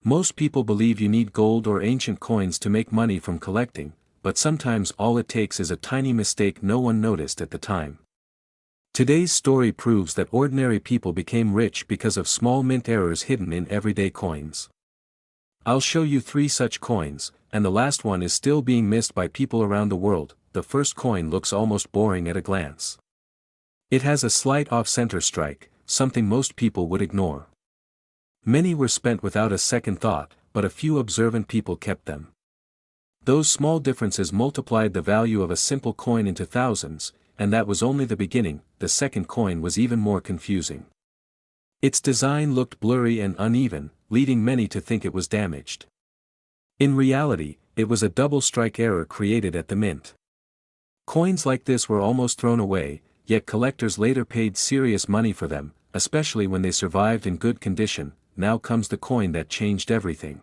Most people believe you need gold or ancient coins to make money from collecting, but sometimes all it takes is a tiny mistake no one noticed at the time. Today's story proves that ordinary people became rich because of small mint errors hidden in everyday coins. I'll show you 3 such coins, and the last one is still being missed by people around the world. The first coin looks almost boring at a glance. It has a slight off-center strike, something most people would ignore. Many were spent without a second thought, but a few observant people kept them. Those small differences multiplied the value of a simple coin into thousands, and that was only the beginning. The second coin was even more confusing. Its design looked blurry and uneven, leading many to think it was damaged. In reality, it was a double strike error created at the mint. Coins like this were almost thrown away, yet collectors later paid serious money for them, especially when they survived in good condition. Now comes the coin that changed everything.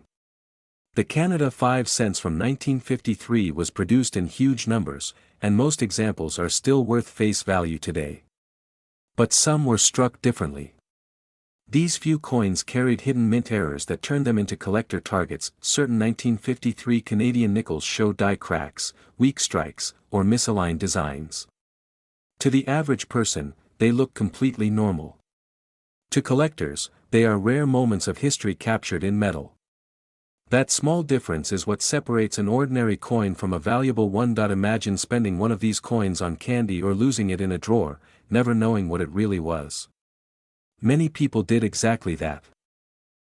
The Canada 5 cents from 1953 was produced in huge numbers, and most examples are still worth face value today. But some were struck differently. These few coins carried hidden mint errors that turned them into collector targets. Certain 1953 Canadian nickels show die cracks, weak strikes, or misaligned designs. To the average person, they look completely normal. To collectors, they are rare moments of history captured in metal. That small difference is what separates an ordinary coin from a valuable one. Imagine spending one of these coins on candy or losing it in a drawer, never knowing what it really was. Many people did exactly that.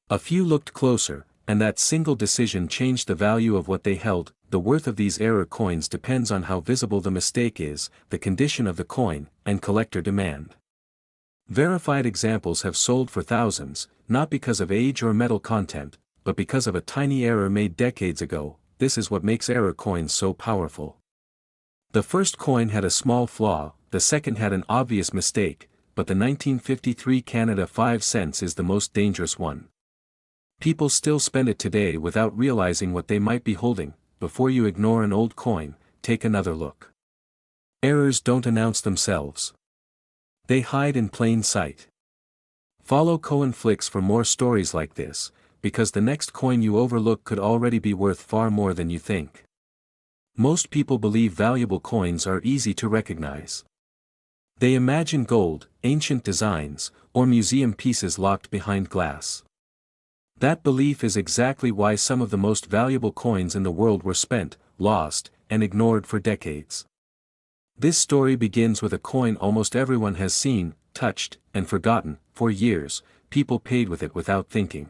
A few looked closer, and that single decision changed the value of what they held. The worth of these error coins depends on how visible the mistake is, the condition of the coin, and collector demand. Verified examples have sold for thousands, not because of age or metal content, but because of a tiny error made decades ago. This is what makes error coins so powerful. The first coin had a small flaw, the second had an obvious mistake, but the 1953 Canada 5 cents is the most dangerous one. People still spend it today without realizing what they might be holding. Before you ignore an old coin, take another look. Errors don't announce themselves. They hide in plain sight. Follow Coinflix for more stories like this, because the next coin you overlook could already be worth far more than you think. Most people believe valuable coins are easy to recognize. They imagine gold, ancient designs, or museum pieces locked behind glass. That belief is exactly why some of the most valuable coins in the world were spent, lost, and ignored for decades. This story begins with a coin almost everyone has seen, touched, and forgotten. For years, people paid with it without thinking.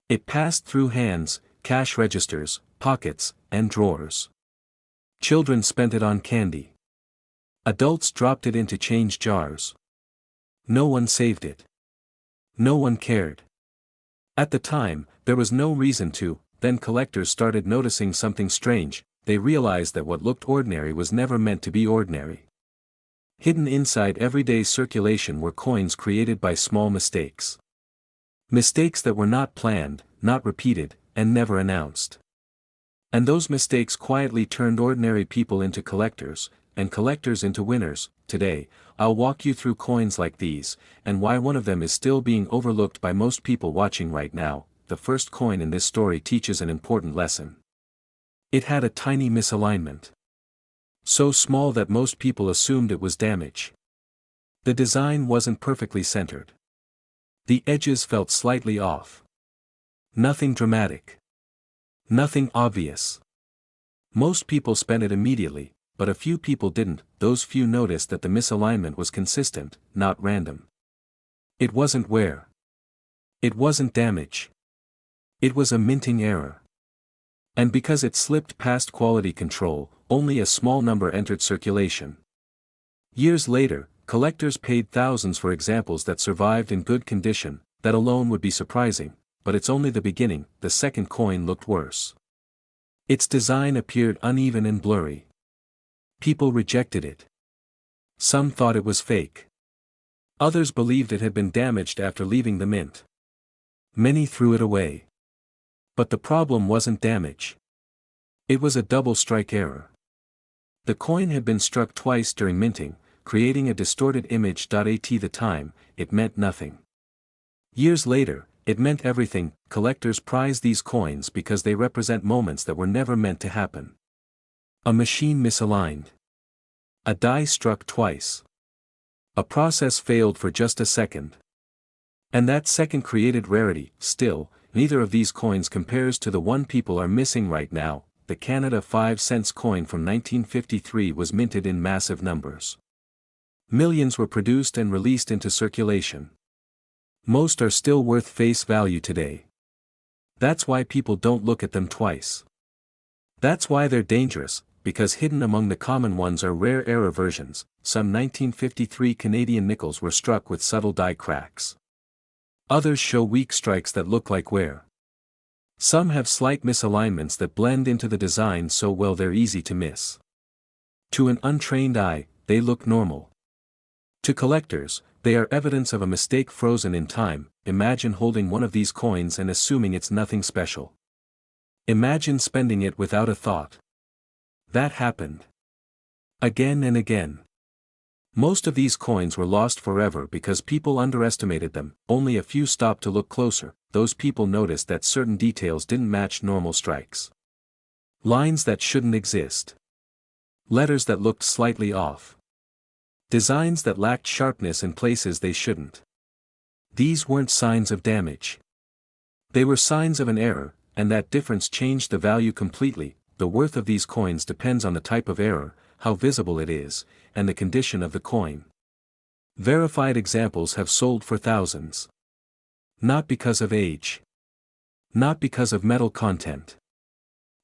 It passed through hands, cash registers, pockets, and drawers. Children spent it on candy. Adults dropped it into change jars. No one saved it. No one cared. At the time, there was no reason to. Then collectors started noticing something strange. They realized that what looked ordinary was never meant to be ordinary. Hidden inside everyday circulation were coins created by small mistakes. Mistakes that were not planned, not repeated, and never announced. And those mistakes quietly turned ordinary people into collectors, and collectors into winners. Today, I'll walk you through coins like these, and why one of them is still being overlooked by most people watching right now. The first coin in this story teaches an important lesson. It had a tiny misalignment. So small that most people assumed it was damage. The design wasn't perfectly centered. The edges felt slightly off. Nothing dramatic. Nothing obvious. Most people spent it immediately, but a few people didn't. Those few noticed that the misalignment was consistent, not random. It wasn't wear. It wasn't damage. It was a minting error. And because it slipped past quality control, only a small number entered circulation. Years later, collectors paid thousands for examples that survived in good condition. That alone would be surprising, but it's only the beginning. The second coin looked worse. Its design appeared uneven and blurry. People rejected it. Some thought it was fake. Others believed it had been damaged after leaving the mint. Many threw it away. But the problem wasn't damage. It was a double strike error. The coin had been struck twice during minting, creating a distorted image. At the time, it meant nothing. Years later, It meant everything. Collectors prize these coins because they represent moments that were never meant to happen. A machine misaligned. A die struck twice. A process failed for just a second. And that second created rarity. Still, neither of these coins compares to the one people are missing right now. The Canada 5-cent coin from 1953 was minted in massive numbers. Millions were produced and released into circulation. Most are still worth face value today. That's why people don't look at them twice. That's why they're dangerous, because hidden among the common ones are rare error versions. Some 1953 Canadian nickels were struck with subtle die cracks. Others show weak strikes that look like wear. Some have slight misalignments that blend into the design so well they're easy to miss. To an untrained eye, they look normal. To collectors, they are evidence of a mistake frozen in time. Imagine holding one of these coins and assuming it's nothing special. Imagine spending it without a thought. That happened. Again and again. Most of these coins were lost forever because people underestimated them. Only a few stopped to look closer. Those people noticed that certain details didn't match normal strikes. Lines that shouldn't exist. Letters that looked slightly off. Designs that lacked sharpness in places they shouldn't. These weren't signs of damage. They were signs of an error, and that difference changed the value completely. The worth of these coins depends on the type of error, how visible it is, and the condition of the coin. Verified examples have sold for thousands. Not because of age. Not because of metal content.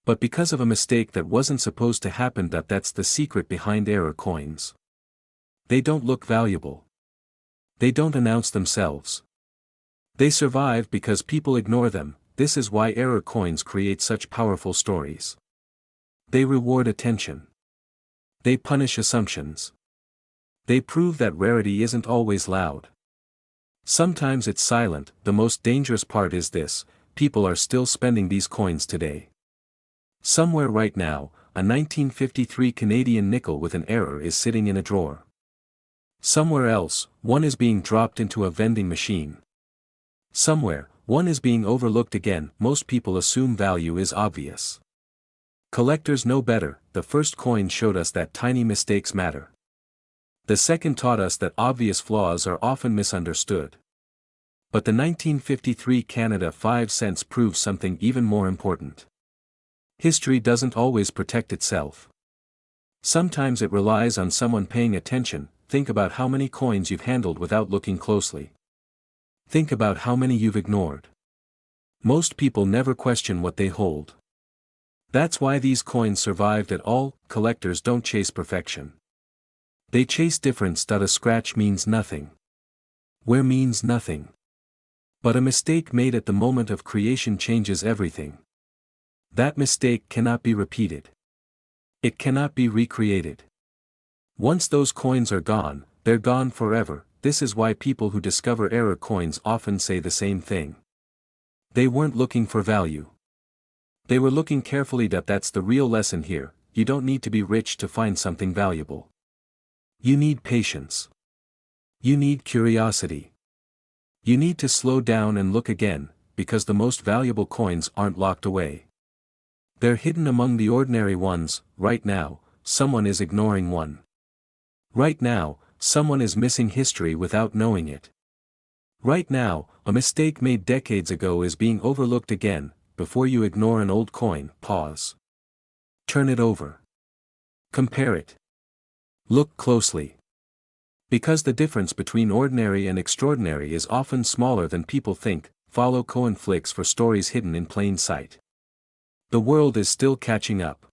But because of a mistake that wasn't supposed to happen. That's the secret behind error coins. They don't look valuable. They don't announce themselves. They survive because people ignore them. This is why error coins create such powerful stories. They reward attention. They punish assumptions. They prove that rarity isn't always loud. Sometimes it's silent. The most dangerous part is this: people are still spending these coins today. Somewhere right now, a 1953 Canadian nickel with an error is sitting in a drawer. Somewhere else, one is being dropped into a vending machine. Somewhere, one is being overlooked again. Most people assume value is obvious. Collectors know better. The first coin showed us that tiny mistakes matter. The second taught us that obvious flaws are often misunderstood. But the 1953 Canada 5 cents proves something even more important. History doesn't always protect itself. Sometimes it relies on someone paying attention. Think about how many coins you've handled without looking closely. Think about how many you've ignored. Most people never question what they hold. That's why these coins survived at all. Collectors don't chase perfection. They chase difference. A scratch means nothing. Wear means nothing. But a mistake made at the moment of creation changes everything. That mistake cannot be repeated. It cannot be recreated. Once those coins are gone, they're gone forever. This is why people who discover error coins often say the same thing. They weren't looking for value. They were looking carefully. That's the real lesson here. You don't need to be rich to find something valuable. You need patience. You need curiosity. You need to slow down and look again, because the most valuable coins aren't locked away. They're hidden among the ordinary ones. Right now, someone is ignoring one. Right now, someone is missing history without knowing it. Right now, a mistake made decades ago is being overlooked again. Before you ignore an old coin, pause. Turn it over. Compare it. Look closely. Because the difference between ordinary and extraordinary is often smaller than people think. Follow Coinflix for stories hidden in plain sight. The world is still catching up.